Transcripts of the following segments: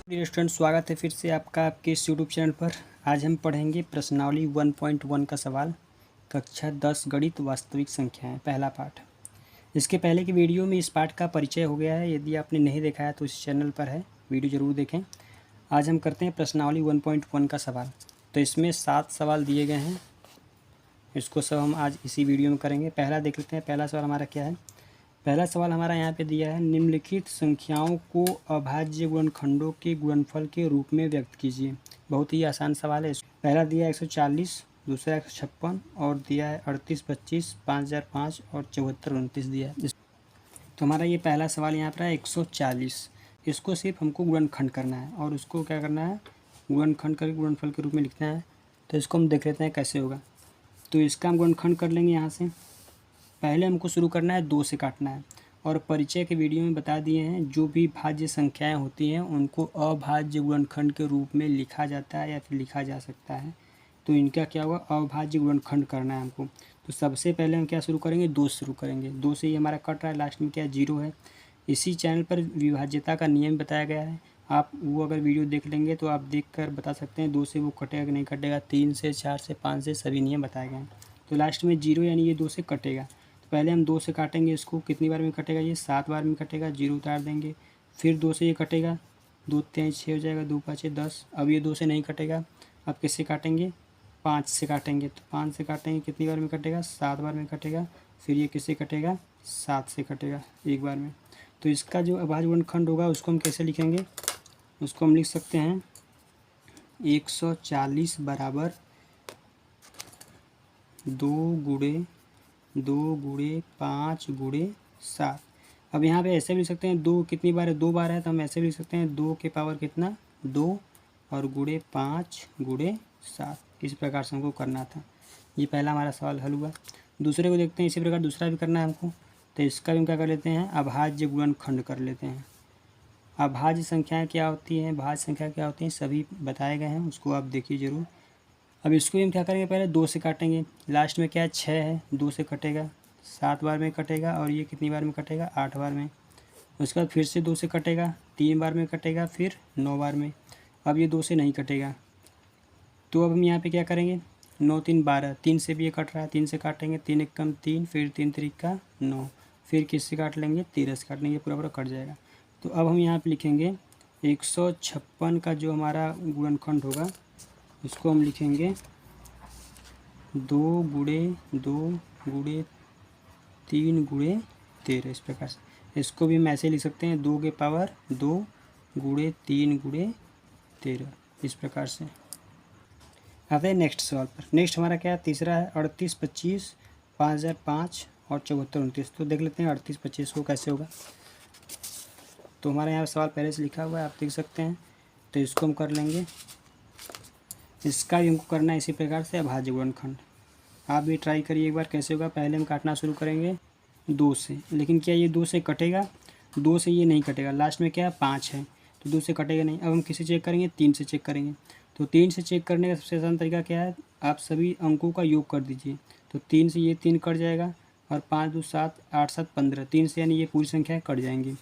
Dear student, स्वागत है फिर से आपका आपके इस यूट्यूब चैनल पर। आज हम पढ़ेंगे प्रश्नावली 1.1 का सवाल, कक्षा 10 गणित वास्तविक संख्याएं, पहला पाठ। इसके पहले की वीडियो में इस पाठ का परिचय हो गया है। यदि आपने नहीं देखा है तो इस चैनल पर है, वीडियो ज़रूर देखें। आज हम करते हैं प्रश्नावली 1.1 का सवाल। तो इसमें 7 सवाल दिए गए हैं, इसको सब हम आज इसी वीडियो में करेंगे। पहला देख लेते हैं, पहला सवाल हमारा क्या है। पहला सवाल हमारा यहाँ पे दिया है, निम्नलिखित संख्याओं को अभाज्य गुणनखंडों के गुणनफल के रूप में व्यक्त कीजिए। बहुत ही आसान सवाल है। पहला दिया है 140, दूसरा 156 और दिया है 38, 25, 5005 और 74, 29 दिया है। तो हमारा ये पहला सवाल यहाँ पर है 140। इसको सिर्फ हमको गुणनखंड करना है और उसको क्या करना है, गुणनखंड करके गुणनफल के रूप में लिखना है। तो इसको हम देख लेते हैं कैसे होगा। तो इसका हम गुणनखंड कर लेंगे। यहाँ से पहले हमको शुरू करना है 2 से काटना है। और परिचय के वीडियो में बता दिए हैं, जो भी भाज्य संख्याएं होती हैं उनको अभाज्य गुणनखंड के रूप में लिखा जाता है या फिर लिखा जा सकता है। तो इनका क्या होगा, अभाज्य गुणनखंड करना है हमको। तो सबसे पहले हम क्या शुरू करेंगे, 2 से शुरू करेंगे। 2 से ही हमारा कट रहा है, लास्ट में क्या 0 है। इसी चैनल पर विभाज्यता का नियम बताया गया है, आप वो अगर वीडियो देख लेंगे तो आप देख कर बता सकते हैं 2 से वो कटेगा कि नहीं कटेगा। 3 से, 4 से, 5 से सभी नियम बताए गए हैं। तो लास्ट में 0 यानी ये 2 से कटेगा। पहले हम 2 से काटेंगे इसको, कितनी बार में कटेगा, ये 7 बार में कटेगा। 0 उतार देंगे, फिर 2 से ये कटेगा, 2 3 6 हो जाएगा, 2 5 10। अब ये 2 से नहीं कटेगा, अब किससे काटेंगे, 5 से काटेंगे। तो 5 से काटेंगे, कितनी बार में कटेगा, 7 बार में कटेगा। फिर ये किससे कटेगा, 7 से कटेगा, एक बार में। तो इसका जो अभाज्य गुणनखंड होगा उसको हम कैसे लिखेंगे, उसको हम लिख सकते हैं 140 बराबर 2 गुणे 5 गुणे 7। अब यहाँ पे ऐसे भी लिख सकते हैं, 2 कितनी बार है, 2 बार है, तो हम ऐसे भी लिख सकते हैं 2 के पावर कितना, 2 और गुणे 5 गुणे 7। इस प्रकार से हमको करना था। ये पहला हमारा सवाल हल हुआ। दूसरे को देखते हैं, इसी प्रकार दूसरा भी करना है हमको। तो इसका भी हम क्या कर लेते हैं, अभाज्य गुणनखंड कर लेते हैं। अभाज्य संख्याएँ क्या होती हैं, भाज्य संख्या क्या होती हैं, सभी बताए गए हैं, उसको आप देखिए ज़रूर। अब इसको भी हम क्या करेंगे, पहले 2 से काटेंगे। लास्ट में क्या है, 6 है, 2 से कटेगा, 7 बार में कटेगा। और ये कितनी बार में कटेगा, 8 बार में। उसके बाद फिर से 2 से कटेगा, 3 बार में कटेगा, फिर 9 बार में। अब ये 2 से नहीं कटेगा, तो अब हम यहाँ पे क्या करेंगे, 9 3 12, 3 से भी ये कट रहा है, 3 से काटेंगे, 3 1 कम 3, फिर 3 3 का 9, फिर किससे काट लेंगे, 13 से काट लेंगे, पूरा पूरा कट जाएगा। तो अब हम यहाँ पे लिखेंगे 156 का जो हमारा गुणनखंड होगा इसको हम लिखेंगे 2 गुणे 2 गुणे 3 गुणे 13। इस प्रकार से इसको भी हम ऐसे लिख सकते हैं, 2 के पावर 2 गुणे 3 गुणे 13। इस प्रकार से आते हैं नेक्स्ट सवाल पर। नेक्स्ट हमारा क्या है, तीसरा है 38 25 5005 और 74 29। तो देख लेते हैं 38 25 को कैसे होगा। तो हमारे यहाँ सवाल पहले से लिखा हुआ है, आप देख सकते हैं। तो इसको हम कर लेंगे, इसका भी हमको करना है इसी प्रकार से, अभाज्य गुणनखंड। आप भी ट्राई करिए एक बार कैसे होगा। पहले हम काटना शुरू करेंगे 2 से, लेकिन क्या ये 2 से कटेगा, 2 से ये नहीं कटेगा। लास्ट में क्या है, 5 है, तो 2 से कटेगा नहीं। अब हम किसे चेक करेंगे, 3 से चेक करेंगे। तो 3 से चेक करने का सबसे आसान तरीका क्या है, आप सभी अंकों का योग कर दीजिए। तो 3 से ये 3 कट जाएगा, और 5 2 7 8 7 15, 3 से यानी ये पूरी संख्या कट जाएंगी।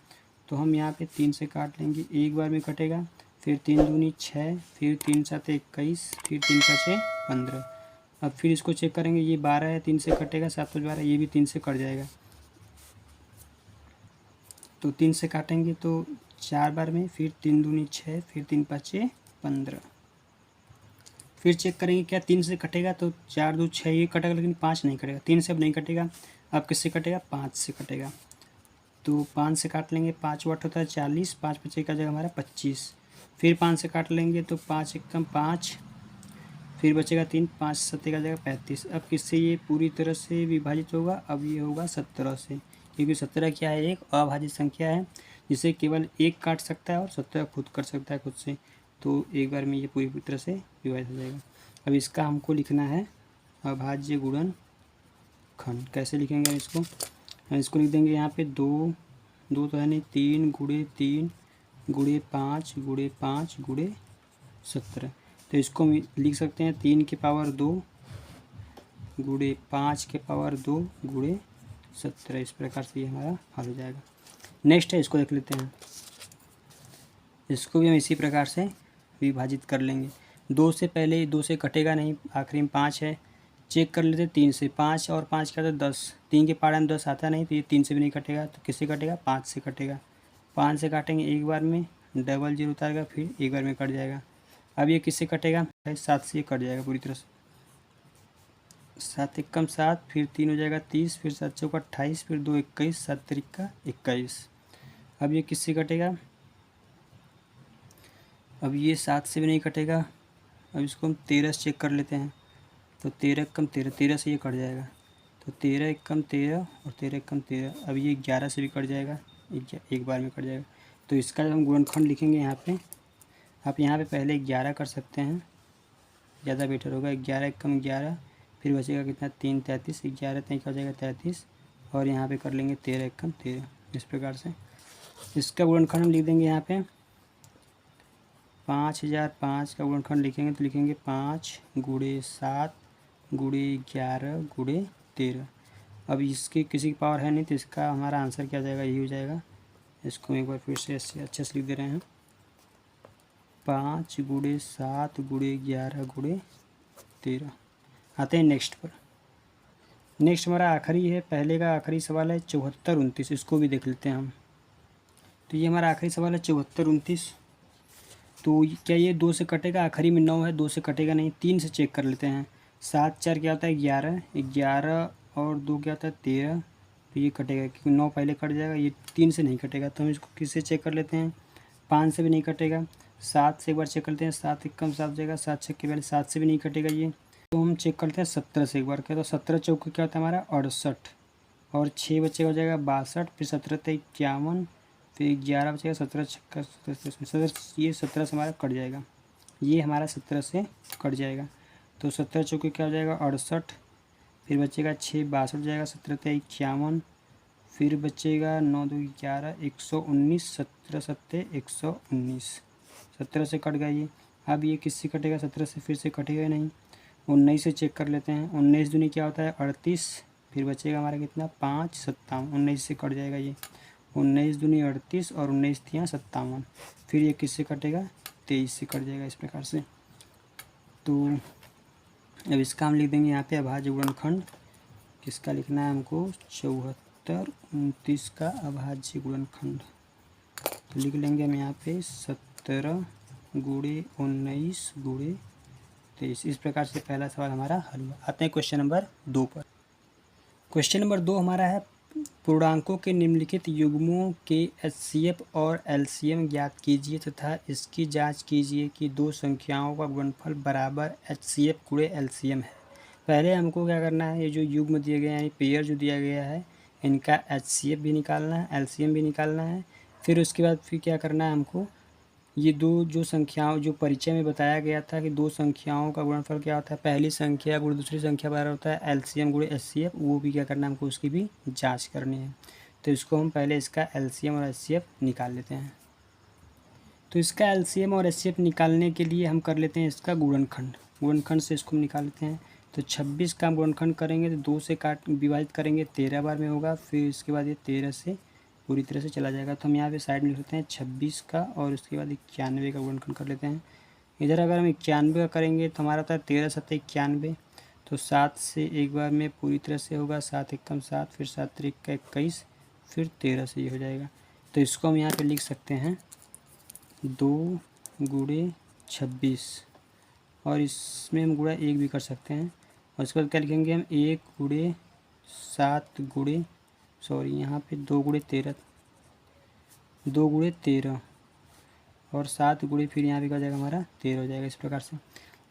तो हम यहाँ पर 3 से काट लेंगे, एक बार में कटेगा, फिर 3 दूनी 6, फिर 3 7 21, फिर 3 5 6 15। अब फिर इसको चेक करेंगे, ये 12 है, 3 से कटेगा, 7 5 12, ये भी 3 से कट जाएगा। तो 3 से काटेंगे तो 4 बार में, फिर 3 दूनी 6, फिर 3 5 6 15। फिर चेक करेंगे क्या 3 से कटेगा, तो 4 2 6 ये कटेगा, लेकिन 5 नहीं कटेगा। 3 से अब नहीं कटेगा, अब किससे कटेगा, 5 से कटेगा। तो 5 से काट लेंगे, 5 वाट होता है 40, 5 5 का जगह हमारा 25। फिर 5 से काट लेंगे, तो 5 1 कम 5, फिर बचेगा 3, 5 7 का जगह 35। अब किससे ये पूरी तरह से विभाजित होगा, अब ये होगा 17 से, क्योंकि 17 क्या है, एक अभाज्य संख्या है जिसे केवल एक काट सकता है और 17 खुद कर सकता है खुद से। तो एक बार में ये पूरी तरह से विभाजित हो जाएगा। अब इसका हमको लिखना है अभाज्य गुणनखंड। कैसे लिखेंगे इसको, हम इसको लिख देंगे यहाँ पे 2 2 तो है नहीं, 3 गुणे 3 गुणे 5 गुणे 5 गुणे 17। तो इसको हम लिख सकते हैं 3 के पावर 2 गुणे 5 के पावर 2 गुणे 17। इस प्रकार से ये हमारा हल हो जाएगा। नेक्स्ट है, इसको देख लेते हैं। इसको भी हम इसी प्रकार से विभाजित कर लेंगे। 2 से पहले 2 से कटेगा नहीं, आखिरी में 5 है। चेक कर लेते 3 से, 5 और 5 क्या होता है 10, 3 के पारा में 10 आता नहीं, तो ये 3 से भी नहीं कटेगा, तो किससे कटेगा 5 से कटेगा। 5 से काटेंगे एक बार में, डबल जीरो उतारेगा, फिर एक बार में कट जाएगा। अब ये किससे कटेगा 7 से, ये कट जाएगा पूरी तरह से। 7 एकम 7, फिर 3 हो जाएगा 30, फिर 7 चौका 28, फिर 2 21, 7 तिरिका 21। अब ये किससे कटेगा, अब ये 7 से भी नहीं कटेगा। अब इसको हम 13 से चेक कर लेते हैं, तो 13 एकम 13, 13 से ये कट जाएगा, तो 13 एकम 13 और 13 एकम 13। अब ये 11 से भी कट जाएगा, एक बार में कट जाएगा। तो इसका जब हम गुणनखंड लिखेंगे यहाँ पे, आप यहाँ पे पहले 11 कर सकते हैं, ज़्यादा बेटर होगा। 11 एकम 11, फिर बचेगा कितना 3 33, 11 3 का हो जाएगा 33, और यहाँ पे कर लेंगे 13 एकम 13। इस प्रकार से इसका गुणनखंड हम लिख देंगे यहाँ पे 5005 का गुणनखंड लिखेंगे तो लिखेंगे 5 गुणे 7 गुणे 11 गुणे 13। अब इसकी किसी की पावर है नहीं, तो इसका हमारा आंसर क्या जाएगा, यही हो जाएगा। इसको एक बार फिर से अच्छे से लिख दे रहे हैं, 5 गुणे 7 गुणे 11 गुणे 13। आते हैं नेक्स्ट पर। नेक्स्ट हमारा आखिरी है, पहले का आखिरी सवाल है 74 29, इसको भी देख लेते हैं हम। तो ये हमारा आखिरी सवाल है 74 29। तो क्या ये 2 से कटेगा, आखिरी में 9 है, 2 से कटेगा नहीं, 3 से चेक कर लेते हैं। 7 4 क्या होता है 11, 11 और 2 क्या होता है 13, तो ये कटेगा क्योंकि 9 पहले कट जाएगा, ये 3 से नहीं कटेगा, तो हम इसको किससे चेक कर लेते हैं, 5 से भी नहीं कटेगा। 7 से एक बार चेक करते हैं, 7 एकम 7 जाएगा, 7 छक्के के पहले 7 से भी नहीं कटेगा ये, तो हम चेक करते हैं 17 से एक बार, क्या तो 17 चौके क्या होता है हमारा 68, और 6 बचेगा हो जाएगा 62, फिर 17 ते 51, फिर 11 बचेगा 17 छक्का 17, ये 17 से हमारा कट जाएगा, ये हमारा 17 से कट जाएगा। तो 17 चौके क्या हो जाएगा 68, फिर बचेगा 6 62 जाएगा, 17 ते 51, फिर बचेगा 9 2 11 119, 17 सत्ते 119, 17 से कट गया ये। अब ये किससे कटेगा, 17 से फिर से कटेगा नहीं, 19 से चेक कर लेते हैं। 19 दूनी क्या होता है 38, फिर बचेगा हमारा कितना 5 57, 19 से कट जाएगा ये, 19 दूनी 38 और 19 थिया 57, फिर ये किससे कटेगा 23 से कट जाएगा, इस प्रकार से। तो अब इसका हम लिख देंगे यहाँ पे अभाज्य गुणनखंड, किसका लिखना है हमको 74 29 का अभाज्य गुणनखंड। तो लिख लेंगे हम यहाँ पे 17 गुणे 19 गुणे 23। इस प्रकार से पहला सवाल हमारा हल हुआ। आते हैं क्वेश्चन नंबर 2 पर। क्वेश्चन नंबर 2 हमारा है पूर्णांकों के निम्नलिखित युग्मों के HCF और LCM ज्ञात कीजिए तथा इसकी जांच कीजिए कि दो संख्याओं का गुणनफल बराबर HCF गुणे LCM है। पहले हमको क्या करना है, ये जो युग्म दिए गए हैं यानी पेयर जो दिया गया है, इनका HCF भी निकालना है, LCM भी निकालना है। फिर उसके बाद फिर क्या करना है हमको, ये दो जो संख्याओं जो परिचय में बताया गया था कि दो संख्याओं का गुणनफल क्या होता है, पहली संख्या गुणे दूसरी संख्या बराबर होता है LCM गुणे HCF, वो भी क्या करना है हमको, उसकी भी जांच करनी है। तो इसको हम पहले इसका LCM और HCF निकाल लेते हैं। तो इसका LCM और HCF निकालने के लिए हम कर लेते हैं इसका गुणनखंड, गुणनखंड से इसको हम निकाल लेते हैं। तो 26 का हम गुणनखंड करेंगे तो 2 से विभाजित करेंगे 13 बार में होगा, फिर इसके बाद ये 13 से पूरी तरह से चला जाएगा। तो हम यहाँ पे साइड में लिख लेते हैं 26 का, और उसके बाद 91 का गुणनखंड कर लेते हैं। इधर अगर हम 91 का करेंगे तो हमारा होता है 13 7 91, तो 7 से एक बार में पूरी तरह से होगा, 7 एकम 7, फिर 7 3 का 21, फिर 13 से ये हो जाएगा। तो इसको हम यहाँ पे लिख सकते हैं 2 गुणे 26, और इसमें हम गुणा 1 भी कर सकते हैं। और उसके बाद क्या लिखेंगे हम 1 गुणे 7 गुणे यहाँ पे 2 गुणे 13, 2 गुणे 13 और 7 गुणे फिर यहाँ पे क्या हो जाएगा हमारा 13 हो जाएगा। इस प्रकार से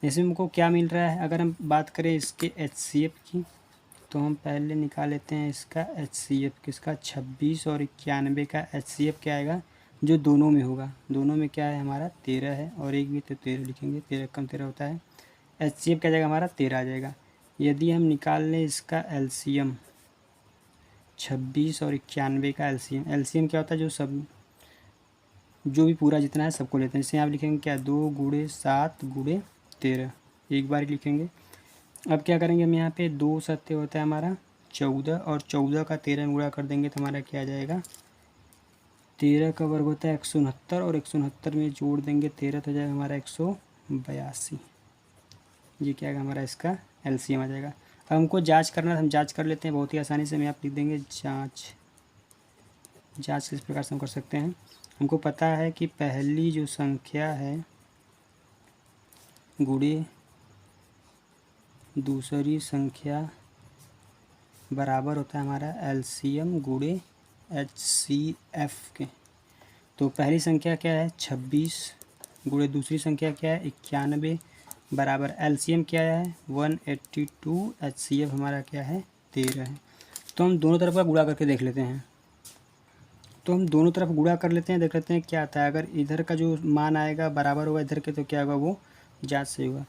इसमें हमको क्या मिल रहा है, अगर हम बात करें इसके HCF की, तो हम पहले निकाल लेते हैं इसका HCF किसका 26 और 91 का HCF क्या आएगा, जो दोनों में होगा, दोनों में क्या है हमारा 13 है, और एक भी तो 13 लिखेंगे, 13 कम 13 होता है, HCF क्या जाएगा हमारा 13 आ जाएगा। यदि हम निकाल लें इसका LCM 26 और 91 का LCM क्या होता है, जो सब जो भी पूरा जितना है सबको लेते हैं। जैसे आप लिखेंगे क्या 2 गुणे 7 गुणे 13, एक बार ही लिखेंगे। अब क्या करेंगे हम यहाँ पे 2 सत्ते होता है हमारा 14, और 14 का 13 में गुणा कर देंगे तो हमारा क्या आ जाएगा 13 का वर्ग होता है 169 और 169 में जोड़ देंगे 13 तो हो जाएगा हमारा 182। ये क्या है हमारा इसका एलसीएम आ जाएगा। अब हमको जांच करना है, हम जांच कर लेते हैं बहुत ही आसानी से। हम यहाँ लिख देंगे जांच। जांच किस प्रकार से हम कर सकते हैं, हमको पता है कि पहली जो संख्या है गुणे दूसरी संख्या बराबर होता है हमारा एलसीएम गुणे एचसीएफ के। तो पहली संख्या क्या है 26 गुणे दूसरी संख्या क्या है 91 बराबर एलसीएम क्या है 182, एचसीएफ हमारा क्या है 13 है। तो हम दोनों तरफ का गुणा करके देख लेते हैं। तो हम दोनों तरफ गुणा कर लेते हैं, देख लेते हैं क्या आता है। अगर इधर का जो मान आएगा बराबर होगा इधर के तो क्या होगा वो जांच सही होगा।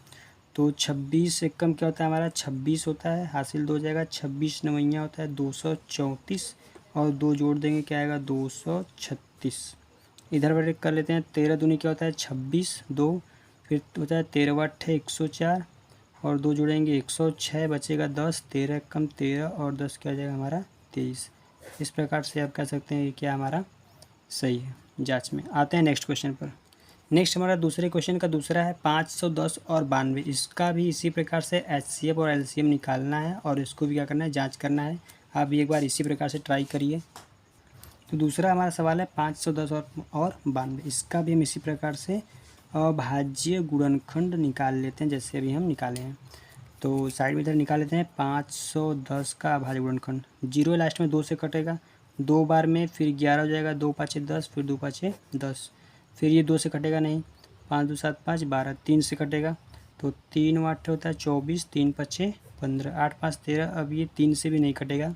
तो 26 से कम क्या होता है हमारा 26 होता है, हासिल 2 हो जाएगा। 26 नवैया होता है 234 और 2 जोड़ देंगे क्या आएगा 236। इधर ब्रेक कर लेते हैं। 13 दूनी क्या होता है 26, 2 फिर होता है 13 अट्ठे 104 और 2 जोड़ेंगे 106 बचेगा 10। 13 कम 13 और 10 क्या हो जाएगा हमारा 23। इस प्रकार से आप कह सकते हैं कि क्या हमारा सही है जांच में। आते हैं नेक्स्ट क्वेश्चन पर। नेक्स्ट हमारा दूसरे क्वेश्चन का दूसरा है 510 और 92। इसका भी इसी प्रकार से एचसीएफ और एलसीएम निकालना है और इसको भी क्या करना है जांच करना है। आप भी एक बार इसी प्रकार से ट्राई करिए। तो दूसरा हमारा सवाल है 510 और 92। इसका भी हम इसी प्रकार से अभाज्य गुणनखंड निकाल लेते हैं जैसे अभी हम निकाले हैं। तो साइड में इधर निकाल लेते हैं 510 का अभाज्य गुणनखंड। 0 लास्ट में 2 से कटेगा 2 बार में, फिर 11 हो जाएगा 2 पाँचे 10, फिर 2 पाँचे 10, फिर ये 2 से कटेगा नहीं, 5 2 7 5 12, 3 से कटेगा तो 3 8 होता है 24, 3 पचे 15, 8 5 13। अब ये 3 से भी नहीं कटेगा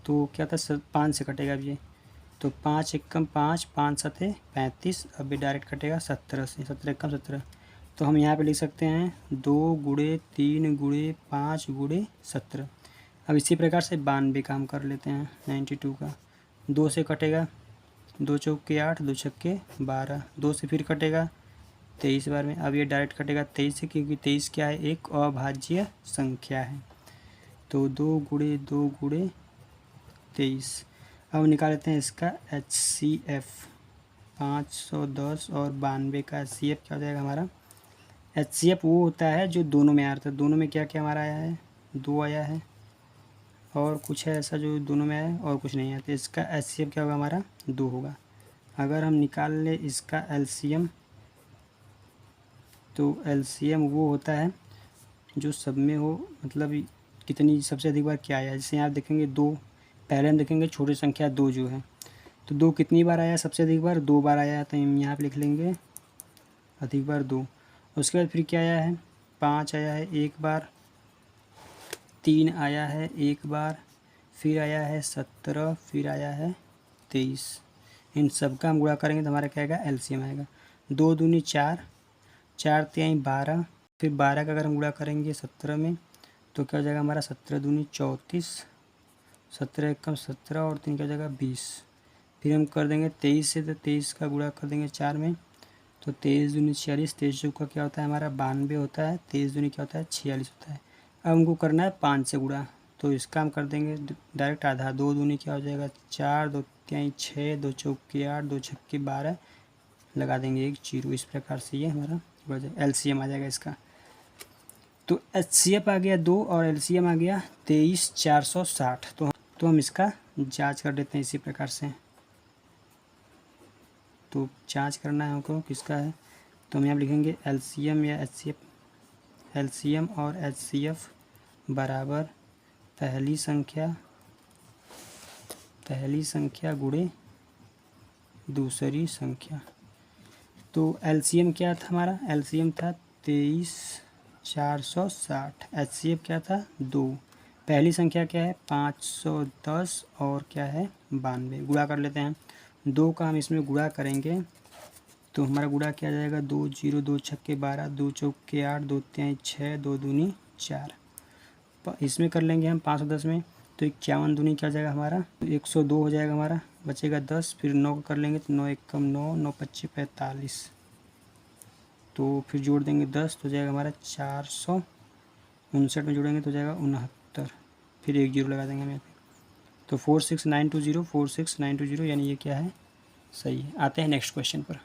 तो क्या था 5 से कटेगा अब ये। तो 5 एकम 5, 5 सते 35, अब ये डायरेक्ट कटेगा 17 से, 17 एकम 17। तो हम यहाँ पे लिख सकते हैं 2 गुणे 3 गुणे 5 गुणे 17। अब इसी प्रकार से 92 का हम कर लेते हैं 92 का। 2 से कटेगा 2 चौके 8, 2 छक्के 12, 2 से फिर कटेगा 23 बार में। अब ये डायरेक्ट कटेगा 23 से क्योंकि 23 क्या है एक अभाज्य संख्या है। तो 2 गुणे 2 गुणे 23। अब निकाल लेते हैं इसका एचसीएफ। 510 और 92 का एचसीएफ क्या हो जाएगा हमारा। एचसीएफ वो होता है जो दोनों में आया था। दोनों में क्या क्या हमारा आया है 2 आया है और कुछ है ऐसा जो दोनों में आया और कुछ नहीं आया। तो इसका एचसीएफ क्या होगा हमारा 2 होगा। अगर हम निकाल ले इसका एलसीएम तो एलसीएम वो होता है जो सब में हो, मतलब कितनी सबसे अधिक बार क्या आया। जैसे यहाँ देखेंगे 2, पहले हम देखेंगे छोटी संख्या 2 जो है तो 2 कितनी बार आया सबसे अधिक बार 2 बार आया। तो हम यहाँ पे लिख लेंगे अधिक बार 2। उसके बाद फिर क्या आया है 5 आया है 1 बार, 3 आया है 1 बार, फिर आया है 17, फिर आया है 23। इन सब का हम गुणा करेंगे तो हमारा क्या आएगा एलसीएम आएगा। 2 दूनी 4, 4 तिहाई 12, फिर 12 का अगर हम गुणा करेंगे 17 में तो क्या हो जाएगा हमारा 17 दूनी 34, 17 एकम 17 और 3 क्या हो जाएगा 20। फिर हम कर देंगे 23 से, तो 23 का गुणा कर देंगे 4 में तो 23 दूनी 46, 23 का क्या होता है हमारा 92 होता है, 23 दूनी क्या होता है 46 होता है। अब हमको करना है 5 से गुणा तो इसका हम कर देंगे डायरेक्ट आधा। 2 दूनी क्या हो जाएगा 4, 2 तिहाई 6, 2 चौके 8, 2 छक्के 12, लगा देंगे 1 जीरो। इस प्रकार से ये हमारा एलसीएम आ जाएगा इसका। तो एचसीएफ आ गया 2 और एलसीएम आ गया 23460। तो हम इसका जांच कर लेते हैं इसी प्रकार से। तो जांच करना है हमको किसका है तो हम यहाँ लिखेंगे एलसीएम या एचसीएफ। एलसीएम और एचसीएफ बराबर पहली संख्या गुणे दूसरी संख्या। तो एलसीएम क्या था हमारा, एलसीएम था 23460, एचसीएफ क्या था 2, पहली संख्या क्या है 510 और क्या है 92। गुणा कर लेते हैं। 2 का हम इसमें गुणा करेंगे तो हमारा गुणा क्या जाएगा 2 जीरो 2 छक्के 12, 2 चौके 8, 2 तिहाई 6, 2 दूनी 4। इसमें कर लेंगे हम 510 में तो 51 दूनी क्या जाएगा हमारा 102 हो जाएगा हमारा, बचेगा 10। फिर 9 को कर लेंगे तो 9 एकम 9, 9 पच्चीस 45, तो फिर जोड़ देंगे 10 तो जाएगा हमारा 459 में जोड़ेंगे तो जाएगा 69, फिर 1 जीरो लगा देंगे हम यहाँ पे। तो 46920 46920 यानी ये क्या है सही है। आते हैं नेक्स्ट क्वेश्चन पर।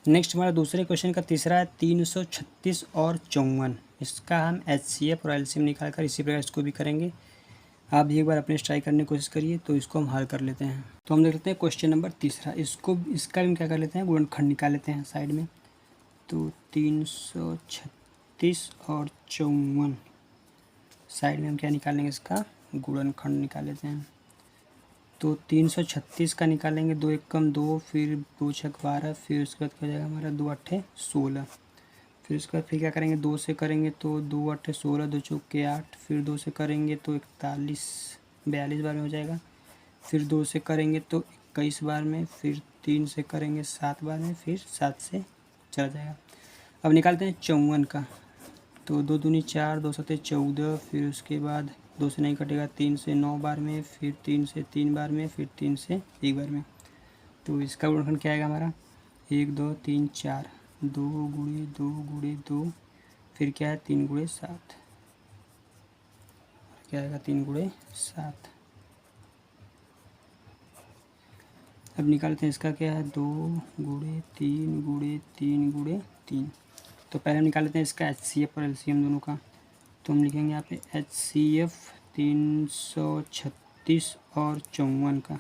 नेक्स्ट हमारा दूसरे क्वेश्चन का तीसरा है 336 और 54। इसका हम HCF और LCM निकाल कर इसी प्रकार इसको भी करेंगे। आप भी एक बार अपने ट्राई करने की कोशिश करिए। तो इसको हम हल कर लेते हैं। तो हम देख लेते हैं क्वेश्चन नंबर तीसरा। इसका भी क्या कर लेते हैं, गुणनखंड निकाल लेते हैं साइड में। तो 336 और 54 साइड में हम क्या निकालेंगे, इसका गुणनखंड निकाल लेते हैं। तो 336 का निकालेंगे, 2 एकम 2, फिर 2 छक 12, फिर उसके बाद क्या हो जाएगा हमारा 2 अट्ठे 16। फिर उसके बाद फिर क्या करेंगे, 2 से करेंगे तो 2 अट्ठे 16, 2 चौके 8, फिर 2 से करेंगे तो 41 42 बार में हो जाएगा। फिर 2 से करेंगे तो 21 बार में, फिर 3 से करेंगे 7 बार में, फिर 7 से चला जाएगा। अब निकालते हैं 54 का। तो 2 दूनी 4, 2 सत्ते 14, फिर उसके बाद 2 से नहीं कटेगा, 3 से 9 बार में, फिर 3 से 3 बार में, फिर 3 से 1 बार में। तो इसका गुणनखंड क्या आएगा हमारा, 1 2 3 4, 2 गुणे 2 गुणे 2, फिर क्या है 3 गुणे 7, क्या आएगा 3 गुणे 7। अब निकालते हैं इसका क्या है, 2 गुणे 3 गुणे 3 गुणे 3। तो पहले हम निकाल लेते हैं इसका HCF और LCM दोनों का। तो हम लिखेंगे यहाँ पे HCF 336 और 54 का।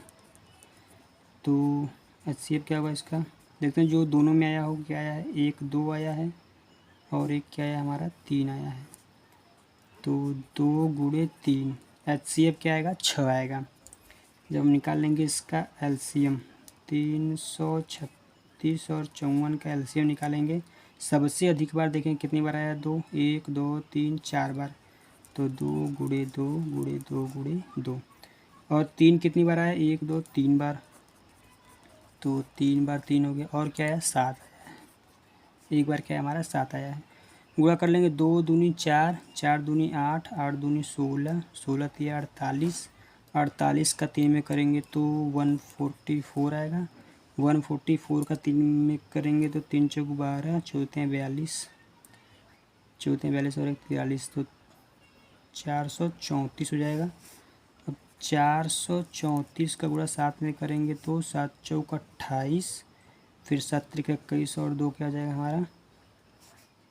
तो HCF क्या होगा इसका, देखते हैं जो दोनों में आया हो, क्या आया है, 1 2 आया है और एक क्या आया हमारा 3 आया है। तो 2 गुणे 3, HCF क्या आएगा 6 आएगा। जब हम निकाल लेंगे इसका LCM, 336 और 54 का LCM निकालेंगे। सबसे अधिक बार देखें कितनी बार आया, 2 1 2 3 4 बार। तो 2 गुणे 2 गुणे 2 गुणे 2। और 3 कितनी बार आया, 1 2 3 बार। तो 3 बार 3 हो गया। और क्या आया 7 आया है, एक बार क्या है हमारा 7 आया है। गुणा कर लेंगे, 2 दूनी 4, 4 दूनी 8, 8 दूनी 16, 16 3 48, 48 का 3 में करेंगे तो 144 आएगा। 144 का 3 में करेंगे तो 3 चौक 12, चौथे 42, चौथे 42 और 43, तो 434 हो जाएगा। अब 434 का गुणा 7 में करेंगे तो 7 चौक 28, फिर 7 त्रिक 21 और 2 क्या हो जाएगा हमारा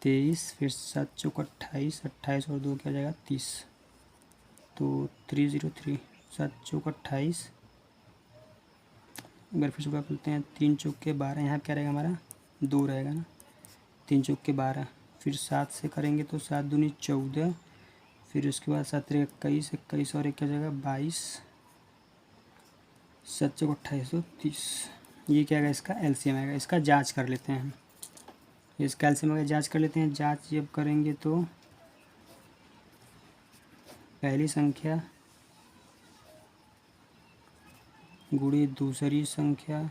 23, फिर 7 चौक 28, 28 और 2 क्या हो जाएगा 30। तो 303, 7 चौक 28, एक बार फिर से करते हैं, 3 चौके 12, यहाँ क्या रहेगा हमारा 2 रहेगा ना, 3 चौके 12, फिर 7 से करेंगे तो 7 दूनी 14, फिर उसके बाद 7 त्रिक 21, 21 और 1 क्या हो जाएगा 22, 7 चौक 28 तो 30। ये क्या आएगा, इसका LCM आएगा। इसका जांच कर लेते हैं हम, इसका LCM आएगा, जांच कर लेते हैं। जांच जब करेंगे तो पहली संख्या गुणे दूसरी संख्या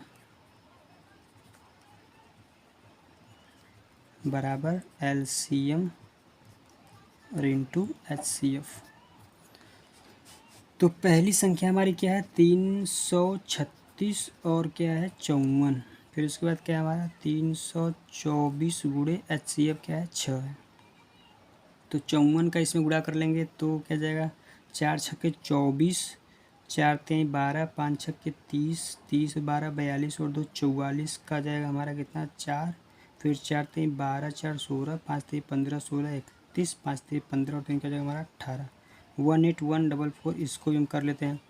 बराबर LCM और इंटू HCF। तो पहली संख्या हमारी क्या है 336 और क्या है 54, फिर उसके बाद क्या है हमारा 324 गुणे HCF क्या है 6 है। तो 54 का इसमें गुणा कर लेंगे तो क्या जाएगा, 4 छक्के 24, 4 तेईं 12, 5 छक्के 30, 30 12 42 और 2 44 का जाएगा हमारा कितना 4, फिर 4 तेईं 12, 4 16, 5 तेईं 15, 16 31, 5 तेईं 15 और 3 का जाएगा हमारा 18, 18144। इसको भी हम कर लेते हैं,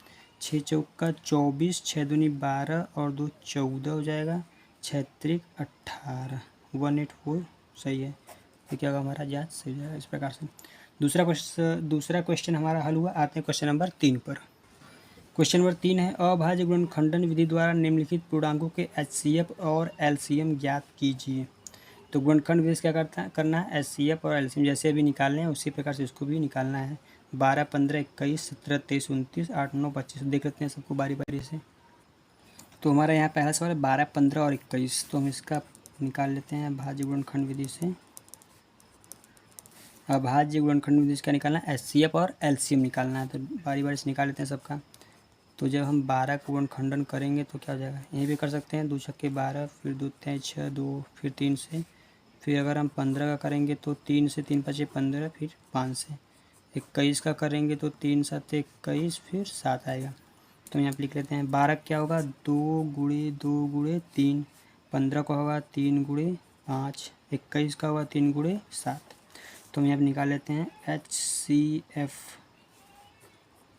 6 चौका 24, 6 दूनी 12 और 2 14 हो जाएगा, 6 त्रिक 18, 184 सही है। तो क्या होगा हमारा जांच सही जाएगा। इस प्रकार से दूसरा क्वेश्चन हमारा हल हुआ। आते हैं क्वेश्चन नंबर 3 पर। क्वेश्चन नंबर 3 है, अभाज्य गुणनखंडन विधि द्वारा निम्नलिखित पूर्णांकों के HCF और LCM ज्ञात कीजिए। तो गुणनखंड विधि से क्या करना है, HCF और LCM जैसे अभी निकालने हैं उसी प्रकार से इसको भी निकालना है। 12 15 21 17 23 29 8 9 25 देख लेते हैं सबको बारी बारी से। तो हमारा यहाँ पहला सवाल है 12 15 और 21। तो हम इसका निकाल लेते हैं अभाज्य गुणनखंड विधि से। अभाज्य गुणनखंड विधि का निकालना है, HCF और LCM निकालना है। तो बारी बारी से निकाल लेते हैं सबका। तो जब हम 12 का गुणनखंडन करेंगे तो क्या हो जाएगा, यहीं भी कर सकते हैं, 2 छक्के 12, फिर 2 तेईं 6, 2 फिर 3 से, फिर अगर हम 15 का करेंगे तो 3 से 3 5 15, फिर 5 से 21 का करेंगे तो 3 7 21, फिर 7 आएगा। तो यहाँ पे लिख लेते हैं 12 क्या होगा 2 × 2 × 3, 15 का होगा 3 × 5, 21 का होगा 3 × 7। तो हम यहाँ पे निकाल लेते हैं HCF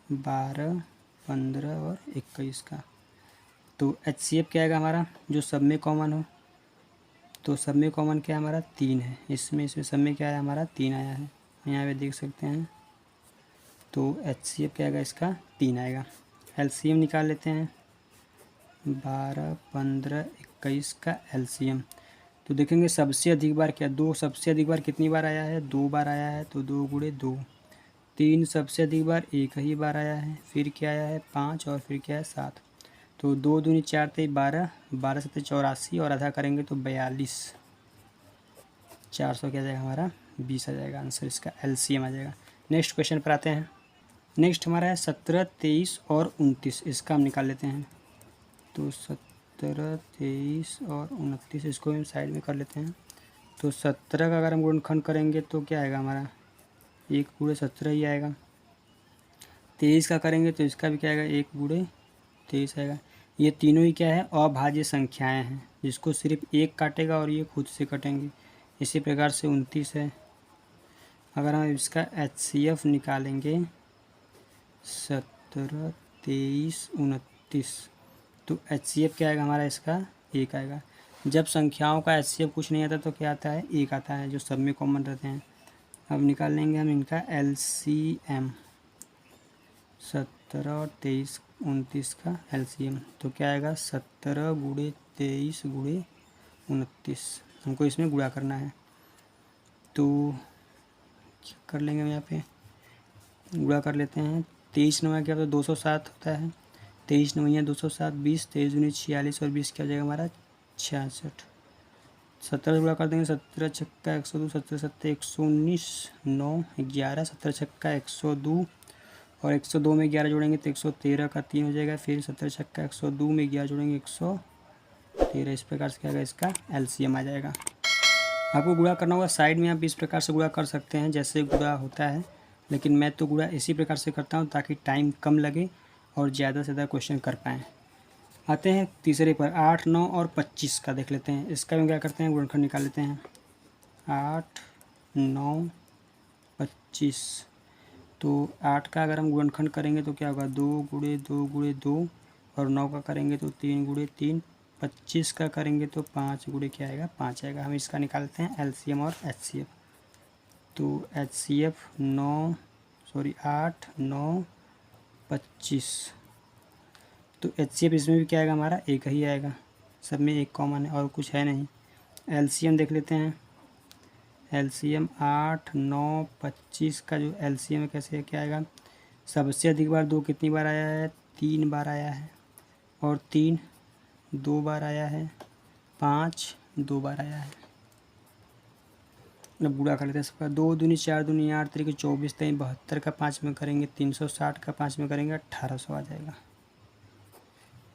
12, 15 और 21 का। तो HCF क्या आएगा हमारा, जो सब में कॉमन हो। तो सब में कॉमन क्या है हमारा 3 है, इसमें सब में क्या है हमारा 3 आया है, यहाँ पे देख सकते हैं। तो HCF क्या आएगा इसका 3 आएगा। LCM निकाल लेते हैं 12, 15, 21 का LCM। तो देखेंगे सबसे अधिक बार क्या, 2 सबसे अधिक बार कितनी बार आया है 2 बार आया है, तो 2 × 2। 3 सबसे अधिक बार 1 ही बार आया है, फिर क्या आया है 5 और फिर क्या है 7। तो 2 दूनी 4 × 3 12, 12 7 84 और आधा करेंगे तो 42, 400 क्या आ जाएगा हमारा 20 आ जाएगा आंसर, इसका LCM आ जाएगा। नेक्स्ट क्वेश्चन पर आते हैं। नेक्स्ट हमारा है 17, 23 और 29, इसका हम निकाल लेते हैं। तो 17, 23 और 29 इसको हम साइड में कर लेते हैं। तो 17 का अगर हम गुणनखंड करेंगे तो क्या आएगा हमारा 1 × 17 ही आएगा। 23 का करेंगे तो इसका भी क्या आएगा 1 × 23 आएगा। ये तीनों ही क्या है अभाज्य संख्याएं हैं, जिसको सिर्फ एक काटेगा और ये खुद से कटेंगे। इसी प्रकार से 29 है, अगर हम इसका HCF निकालेंगे 17, 23, 29, तो HCF क्या आएगा हमारा इसका 1 आएगा। जब संख्याओं का HCF कुछ नहीं आता तो क्या आता है 1 आता है, जो सब में कॉमन रहते हैं। अब निकाल लेंगे हम इनका LCM 17 और 23, 29 का LCM। तो क्या आएगा 17 × 23 × 29, हमको इसमें गुणा करना है। तो क्या कर लेंगे हम यहाँ पे गुणा कर लेते हैं। 23 9 क्या होता है 207 होता है, 23 9 207, 20 23 दूनी 46 और 20 क्या हो जाएगा हमारा 66। 17 से गुणा कर देंगे 17 छक्का 102, 17 7 119, 9 11, 17 छक्का 102 और 102 में 11 जोड़ेंगे तो 113 का 3 हो जाएगा। फिर 17 छक्का 102 में 11 जोड़ेंगे 113। इस प्रकार से क्या आएगा इसका LCM आ जाएगा। आपको गुणा करना होगा साइड में, आप इस प्रकार से गुणा कर सकते हैं जैसे गुणा होता है, लेकिन मैं तो गुणा इसी प्रकार से करता हूँ ताकि टाइम कम लगे और ज़्यादा से ज़्यादा क्वेश्चन कर पाएँ। आते हैं तीसरे पर 8, 9 और 25 का देख लेते हैं। इसका भी क्या करते हैं गुणनखंड निकाल लेते हैं 8, 9, 25। तो 8 का अगर हम गुणनखंड करेंगे तो क्या होगा 2 × 2 × 2 और 9 का करेंगे तो 3 × 3, 25 का करेंगे तो 5 × क्या आएगा 5 आएगा। हम इसका निकालते हैं LCM और HCF। तो HCF 8, 9, 25। तो HCF इसमें भी क्या आएगा हमारा 1 ही आएगा, सब में 1 कॉमन है और कुछ है नहीं। LCM देख लेते हैं। LCM 8, 9, 25 का जो LCM है कैसे है क्या आएगा, सबसे अधिक बार 2 कितनी बार आया है 3 बार आया है, और 3 2 बार आया है, 5 2 बार आया है। अब गुणा कर लेते हैं सबका। 2 दूनी 4 दूनी 8 3 24, 72 का 5 में करेंगे 360 का 5 में करेंगे 1800 आ जाएगा।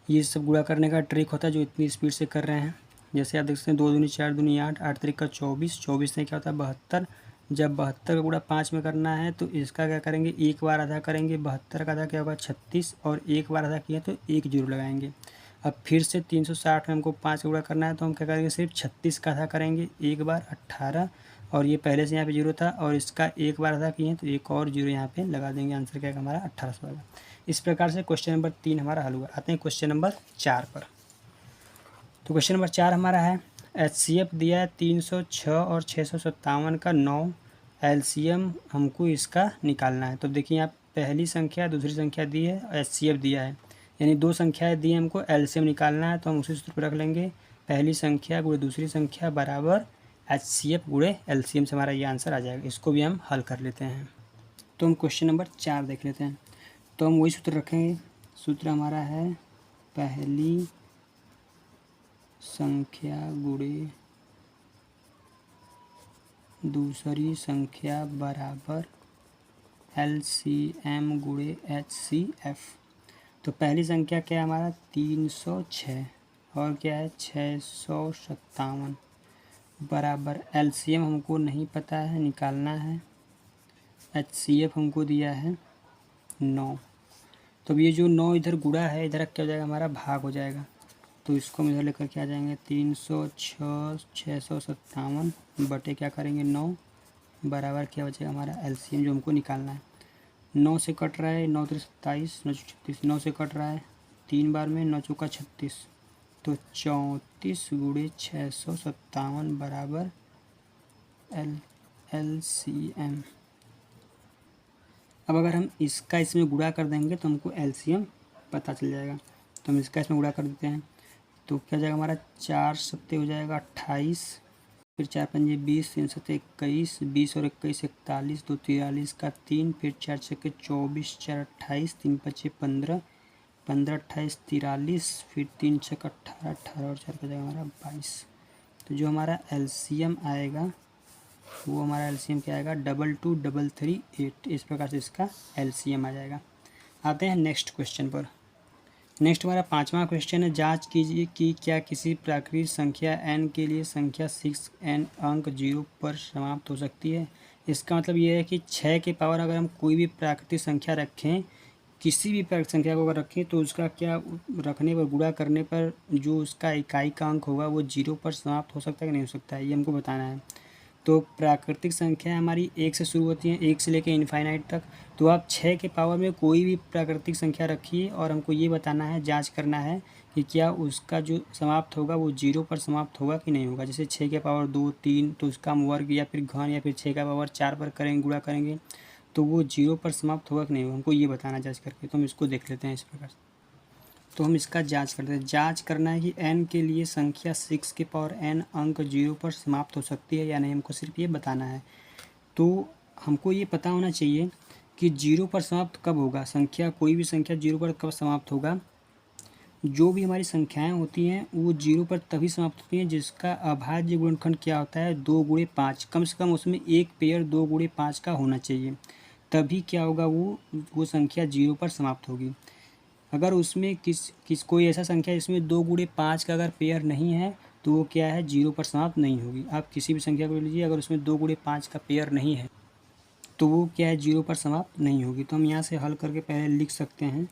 ये सब गुणा करने का ट्रिक होता है जो इतनी स्पीड से कर रहे हैं। जैसे आप देख सकते हैं 2 दूनी 4 दूनी 8, 8 3 का 24, 24 से क्या होता है 72। जब 72 का गुणा 5 में करना है तो इसका क्या करेंगे एक बार आधा करेंगे, 72 का आधा क्या होगा 36, और एक बार आधा किया तो 1 जीरो लगाएंगे। अब फिर से 360 में हमको 5 का गुणा करना है तो हम क्या करेंगे सिर्फ 36 का आधा करेंगे एक बार 18, और ये पहले से यहाँ पे जीरो था और इसका एक बार आधा किए तो एक और जीरो यहाँ पे लगा देंगे। आंसर क्या है हमारा 1800 आएगा। इस प्रकार से क्वेश्चन नंबर 3 हमारा हल हुआ। आते हैं क्वेश्चन नंबर 4 पर। तो क्वेश्चन नंबर 4 हमारा है HCF दिया है 306 और 657 का 9, LCM हमको इसका निकालना है। तो देखिए यहाँ पहली संख्या दूसरी संख्या दी है, HCF दिया है, यानी 2 संख्याएं दी है, हमको LCM निकालना है। तो हम उसी सूत्र पर रख लेंगे, पहली संख्या गुणे दूसरी संख्या बराबर HCF गुणे LCM से हमारा ये आंसर आ जाएगा। इसको भी हम हल कर लेते हैं। तो हम क्वेश्चन नंबर 4 देख लेते हैं। तो हम वही सूत्र रखेंगे। सूत्र हमारा है पहली संख्या गुणे दूसरी संख्या बराबर LCM गुणे HCF। तो पहली संख्या क्या है हमारा 306 और क्या है 657 बराबर LCM हमको नहीं पता है, निकालना है। HCF हमको दिया है 9। तो अब ये जो 9 इधर गुणा है, इधर क्या हो जाएगा हमारा भाग हो जाएगा। तो इसको हम इधर लेकर के आ जाएंगे 306 657 बटे क्या करेंगे 9 बराबर क्या बचेगा हमारा एलसीएम जो हमको निकालना है। 9 से कट रहा है 9 3 27 9 36 9 से कट रहा है 3 बार में 9 चौका 36 तो 34 गुणे 657 बराबर एलसीएम। अब अगर हम इसका इसमें गुणा कर देंगे तो हमको एलसीएम पता चल जाएगा। तो हम इसका इसमें गुणा कर देते हैं तो क्या जाएगा हमारा 4 सत्ते हो जाएगा 28, फिर 4 पंजे 20, 3 सत्ते 21, 20 और 21 41, 2 43 का 3, फिर 4 छक्के 24, 4 28, 3 पच्चे 15, 15 28 43, फिर 3 छक 18, 18 और 4 का जाएगा हमारा 22। तो जो हमारा एलसीएम आएगा वो हमारा एलसीएम क्या आएगा 22338। इस प्रकार से इसका एलसीएम आ जाएगा। आते हैं नेक्स्ट क्वेश्चन पर। नेक्स्ट हमारा 5वां क्वेश्चन है, जांच कीजिए कि क्या किसी प्राकृतिक संख्या n के लिए संख्या 6n अंक 0 पर समाप्त हो सकती है। इसका मतलब ये है कि 6 के पावर अगर हम कोई भी प्राकृतिक संख्या रखें, किसी भी प्राकृतिक संख्या को अगर रखें तो उसका क्या रखने पर गुणा करने पर जो उसका इकाई का अंक होगा वो 0 पर समाप्त हो सकता है कि नहीं हो सकता है, ये हमको बताना है। तो प्राकृतिक संख्या हमारी 1 से शुरू होती है, 1 से लेकर इनफाइनाइट तक। तो आप 6 के पावर में कोई भी प्राकृतिक संख्या रखिए और हमको ये बताना है, जांच करना है कि क्या उसका जो समाप्त होगा वो 0 पर समाप्त होगा कि नहीं होगा। जैसे 6 के पावर 2 3 तो उसका हम वर्ग या फिर घन या फिर 6 का पावर 4 पर करेंगे, गुणा करेंगे तो वो 0 पर समाप्त होगा कि नहीं होगा, हमको ये बताना जांच करके। तो हम इसको देख लेते हैं इस प्रकार से। तो हम इसका जांच करते हैं। जांच करना है कि n के लिए संख्या 6 के पावर n अंक 0 पर समाप्त हो सकती है या नहीं, हमको सिर्फ ये बताना है। तो हमको ये पता होना चाहिए कि 0 पर समाप्त कब होगा, संख्या कोई भी संख्या 0 पर कब समाप्त होगा। जो भी हमारी संख्याएं होती हैं वो 0 पर तभी समाप्त होती हैं जिसका अभाज्य गुणनखंड क्या होता है 2 गुणे 5, कम से कम उसमें एक पेयर 2 गुणे 5 का होना चाहिए, तभी क्या होगा वो संख्या 0 पर समाप्त होगी। अगर उसमें कोई ऐसा संख्या जिसमें 2 गुणे 5 का अगर पेयर नहीं है तो वो क्या है 0 पर समाप्त नहीं होगी। आप किसी भी संख्या को ले लीजिए, अगर उसमें 2 गुणे 5 का पेयर नहीं है तो वो क्या है 0 पर समाप्त नहीं होगी। तो हम यहाँ से हल करके पहले लिख सकते हैं।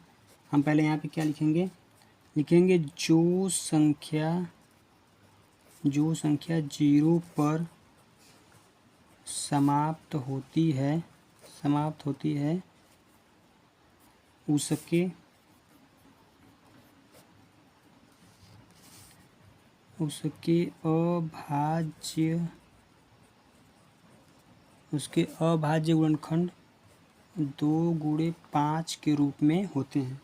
हम पहले यहाँ पे क्या लिखेंगे, जो संख्या 0 पर समाप्त होती है उसके अभाज्य गुणनखंड 2 गुणे 5 के रूप में होते हैं।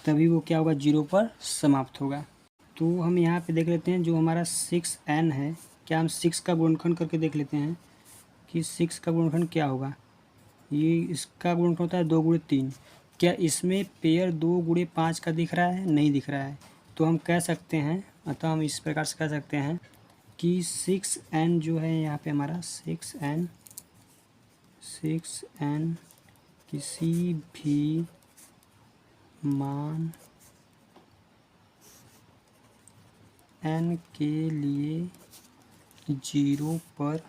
तभी वो क्या होगा 0 पर समाप्त होगा। तो हम यहाँ पे देख लेते हैं जो हमारा 6n है, क्या हम 6 का गुणनखंड करके देख लेते हैं कि 6 का गुणनखंड क्या होगा। ये इसका गुणनखंड होता है 2 गुणे 3। क्या इसमें पेयर 2 गुणे 5 का दिख रहा है, नहीं दिख रहा है। तो हम कह सकते हैं, अतः हम इस प्रकार से कह सकते हैं कि 6n जो है यहाँ पे हमारा 6n किसी भी मान n के लिए 0 पर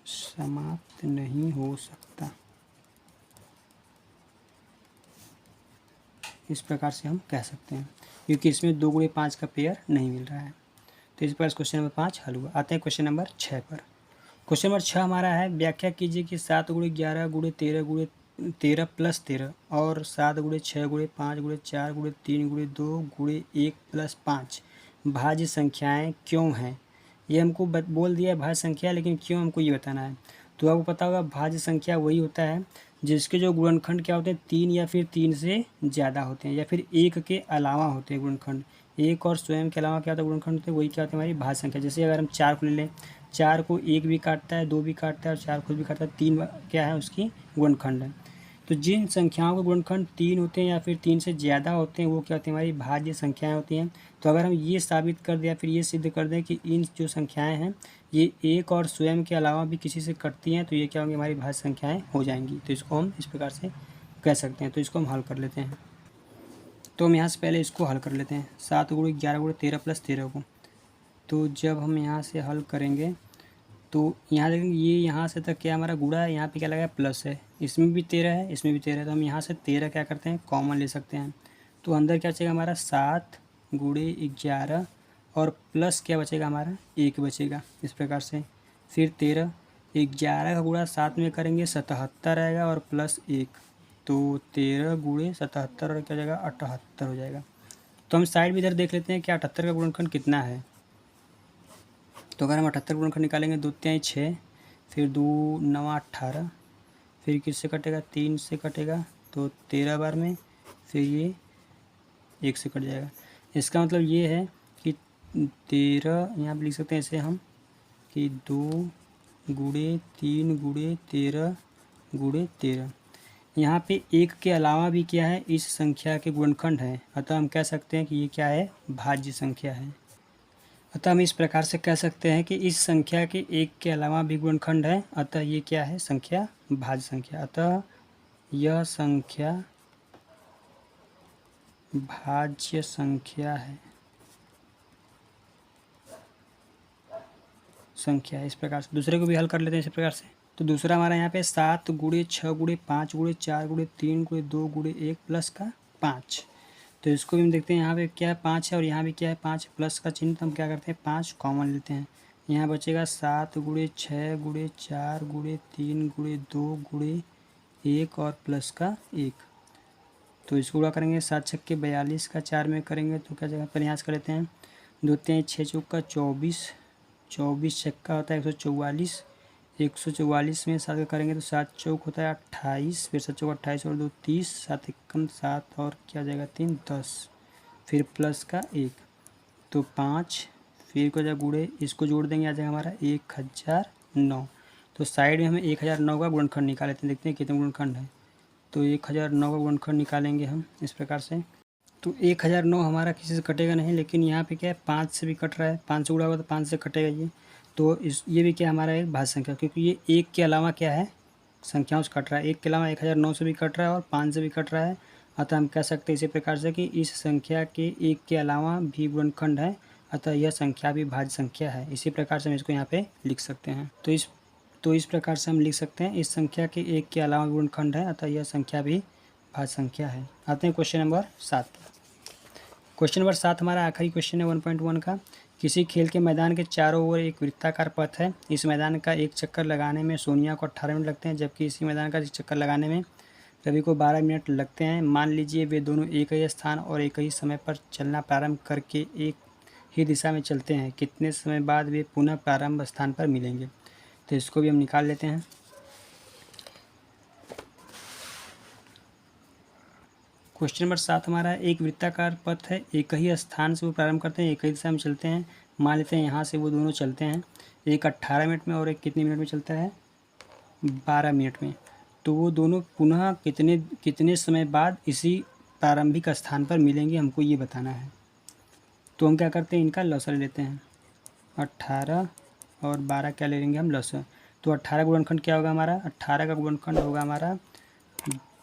समाप्त नहीं हो सकता। इस प्रकार से हम कह सकते हैं क्योंकि इसमें 2 गुणे 5 का पेयर नहीं मिल रहा है। तो इस प्रकार क्वेश्चन नंबर 5 हल हुआ। आते हैं क्वेश्चन नंबर 6 पर। क्वेश्चन नंबर 6 हमारा है, व्याख्या कीजिए कि 7 गुणे 11 गुणे 13 प्लस 13 और 7 गुणे 6 गुणे 5 गुणे 4 गुणे 3 गुणे 2 गुणे 1 प्लस 5 भाज्य संख्याएं क्यों हैं। ये हमको बोल दिया है भाज्य संख्या, लेकिन क्यों हमको ये बताना है। तो आपको पता होगा भाज्य संख्या वही होता है जिसके जो गुणनखंड क्या होते हैं 3 या फिर 3 से ज़्यादा होते हैं या फिर 1 के अलावा होते हैं गुणनखंड। 1 और स्वयं के अलावा क्या होता है गुणनखंड होते हैं, वही क्या होते हैं हमारी भाज्य संख्या। जैसे अगर हम 4 को ले लें, 4 को 1 भी काटता है, 2 भी काटता है और 4 खुद भी काटता है, 3 क्या है उसकी गुणनखंड है। तो जिन संख्याओं के गुणनखंड 3 होते हैं या फिर 3 से ज़्यादा होते हैं वो क्या होती हैं हमारी भाज्य संख्याएं होती हैं। तो अगर हम ये साबित कर दें या फिर ये सिद्ध कर दें कि इन जो संख्याएं हैं ये 1 और स्वयं के अलावा भी किसी से कटती हैं तो ये क्या होंगी हमारी भाज्य संख्याएं हो जाएंगी। तो इसको हम इस प्रकार से कह सकते हैं। तो इसको हम हल कर लेते हैं। तो हम यहाँ से पहले इसको हल कर लेते हैं। 7 गुणे 11 गुणे 13 प्लस 13 को, तो जब हम यहाँ से हल करेंगे तो यहाँ देखेंगे ये यहाँ से तक क्या हमारा गुणा है, यहाँ पे क्या लगा है प्लस है, इसमें भी 13 है, इसमें भी 13 है, तो हम यहाँ से 13 क्या करते हैं कॉमन ले सकते हैं। तो अंदर क्या बचेगा हमारा 7 गुणे 11 और प्लस क्या बचेगा हमारा 1 बचेगा इस प्रकार से। फिर 13 11 का गुणा 7 में करेंगे 77 आएगा और प्लस 1, तो 13 गुणे 77 और क्या हो जाएगा 78 हो जाएगा। तो हम साइड में इधर देख लेते हैं कि 78 का गुणनखंड कितना है। तो अगर हम 78 गुणनखंड निकालेंगे 2 तिहाई 6, फिर 2 9 18, फिर किससे कटेगा 3 से कटेगा, तो 13 बार में, फिर ये 1 से कट जाएगा। इसका मतलब ये है कि 13 यहाँ पर लिख सकते हैं ऐसे हम कि 2 गुणे 3 गुणे 13 गुणे 13। यहाँ पे 1 के अलावा भी क्या है इस संख्या के गुणनखंड है, अतः हम कह सकते हैं कि ये क्या है भाज्य संख्या है। अतः हम इस प्रकार से कह सकते हैं कि इस संख्या के 1 के अलावा भी गुणनखंड है, अतः ये क्या है संख्या भाज्य संख्या। अतः यह संख्या भाज्य संख्या है, इस प्रकार से। दूसरे को भी हल कर लेते हैं इस प्रकार से। तो दूसरा हमारा यहाँ पे 7 गुणे 6 गुणे 5 गुणे 4 गुणे 3 गुणे 2 गुणे 1 प्लस का 5। तो इसको भी हम देखते हैं, यहाँ पे क्या है 5 है और यहाँ भी क्या है 5 प्लस का चिन्ह, तो हम क्या करते हैं 5 कॉमन लेते हैं। यहाँ बचेगा 7 गुणे 6 गुणे 4 गुणे 3 गुणे 2 गुणे 1 और प्लस का 1। तो इसको गुणा करेंगे 7 छक्के 42 का 4 में करेंगे तो क्या जगह प्रयास कर लेते हैं। 2 तिहाई 6 चौका 24, 24 छक्का होता है 144, 144 में 7 का करेंगे तो 7 चौक होता है 28, फिर 7 चौक 28 और 2 30, 7 एकम 7 और क्या हो जाएगा 3 10, फिर प्लस का 1, तो 5, फिर को जब गुणे इसको जोड़ देंगे आ जाएगा हमारा 1009। तो साइड में हमें 1009 का गुणनखंड निकाल लेते हैं, देखते हैं कितने गुणनखंड है। तो 1009 का गुणनखंड निकालेंगे हम इस प्रकार से। तो 1009 हमारा किसी से कटेगा नहीं, लेकिन यहाँ पे क्या है 5 से भी कट रहा है, 5 से गुणा होगा तो 5 से कटेगा ये। तो ये भी क्या हमारा एक भाज्य संख्या, क्योंकि ये 1 के अलावा क्या है संख्याओं से कट रहा है, 1 के अलावा 1009 से भी कट रहा है और 5 से भी कट रहा है। अतः हम कह सकते हैं इसी प्रकार से कि इस संख्या के 1 के अलावा भी गुणनखंड है, अतः यह संख्या भी भाज्य संख्या है। इसी प्रकार से हम इसको यहाँ पे लिख सकते हैं। तो इस प्रकार से हम लिख सकते हैं इस संख्या के 1 के अलावा गुणनखंड है, अतः यह संख्या भी भाज्य संख्या है। आते हैं क्वेश्चन नंबर 7। क्वेश्चन नंबर 7 हमारा आखिरी क्वेश्चन है 1.1 का। किसी खेल के मैदान के चारों ओर एक वृत्ताकार पथ है। इस मैदान का एक चक्कर लगाने में सोनिया को 18 मिनट लगते हैं, जबकि इसी मैदान का चक्कर लगाने में रवि को 12 मिनट लगते हैं। मान लीजिए वे दोनों एक ही स्थान और एक ही समय पर चलना प्रारंभ करके एक ही दिशा में चलते हैं। कितने समय बाद वे पुनः प्रारंभ स्थान पर मिलेंगे। तो इसको भी हम निकाल लेते हैं। क्वेश्चन नंबर 7 हमारा एक वृत्ताकार पथ है, एक ही स्थान से वो प्रारंभ करते हैं, एक ही दिशा में चलते हैं। मान लेते हैं यहाँ से वो दोनों चलते हैं, एक 18 मिनट में और एक कितने मिनट में चलता है 12 मिनट में। तो वो दोनों पुनः कितने समय बाद इसी प्रारंभिक स्थान पर मिलेंगे, हमको ये बताना है। तो हम क्या करते हैं इनका लॉसर लेते हैं, 18 और 12 क्या ले लेंगे हम लॉसर। तो 18 गुणनखंड क्या होगा हमारा, 18 का गुणनखंड होगा हमारा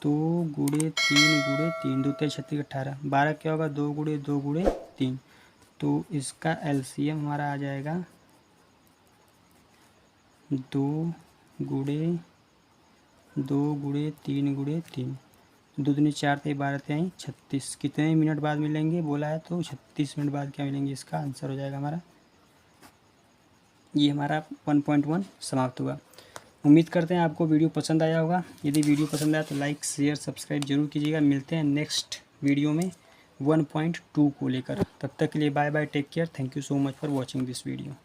2 गुणे 3 गुणे 3, 2 3 36 18। 12 क्या होगा 2 गुणे 2 गुणे 3। तो इसका एलसीएम हमारा आ जाएगा 2 गुणे 3 गुणे 3, 2 दूनी 4 3 12 3 36। कितने मिनट बाद मिलेंगे बोला है, तो 36 मिनट बाद क्या मिलेंगे, इसका आंसर हो जाएगा हमारा। ये हमारा 1.1 समाप्त हुआ। उम्मीद करते हैं आपको वीडियो पसंद आया होगा। यदि वीडियो पसंद आया तो लाइक शेयर सब्सक्राइब जरूर कीजिएगा। मिलते हैं नेक्स्ट वीडियो में 1.2 को लेकर। तब तक के लिए bye bye, take care, thank you so much for watching this video.